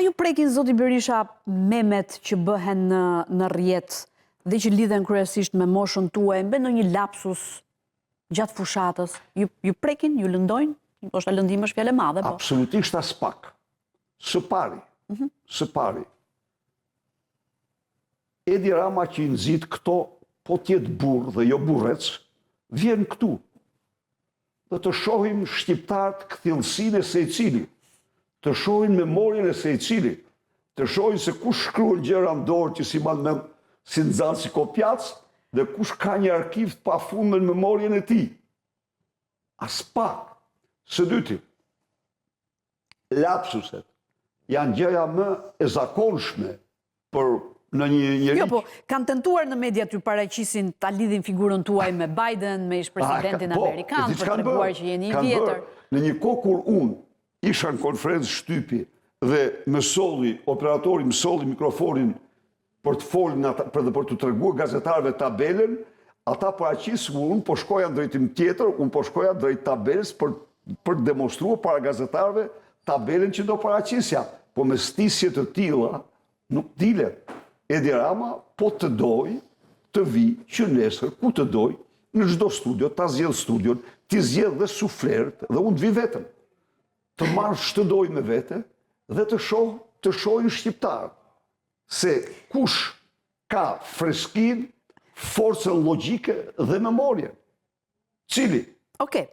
ju prekin, zoti Berisha, memet që bëhen në rrjet dhe që lidhen kryesisht me moshën tuaj, mbe ndonjë lapsus gjatë fushatës? Ju prekin, ju lëndojnë? Ndoshta lëndim është fjalë e madhe, po. Absolutisht as pak. Së pari. Edi Rama që i nxit këto, po tjetë burr dhe jo burrec, vjen këtu. Dhe të shohim shqiptarët kthjellësinë e secili, të shohin memorien e secili, të shohin se kush shkruan gjëra në dorë që si nxan si kopjac, dhe kush ka një arkiv të pafundme në memorien e tij. As pak. Së dyti, lapsuset janë gjëja më e zakonshme për në një njeri... Jo, po, kanë tentuar në media të paraqisin ta lidhin figurën tuaj me Biden, me ish-presidentin amerikan, për treguar që jeni i vjetër. Në një kohë kur unë isha në konferencë shtypi dhe operatori më solli mikrofonin për të folin për të treguar gazetarëve tabelën, ata paraqisën unë po shkoja në drejtim tjetër, unë po shkoja drejt tabelës për të demonstruar para gazetarëve tabelën që do paraqisja. Po me stisje të tilla nuk dilet. Edi Rama po të doj të vi që nesër ku të doj në çdo studio, ta zgjedh studion, ti zgjedh dhe suflerët dhe unë të vi vetëm. Të marr ç'të doj me vete dhe të shohin shqiptarët se kush ka freskinë, forcën logjike dhe memorien. Cili? Okej.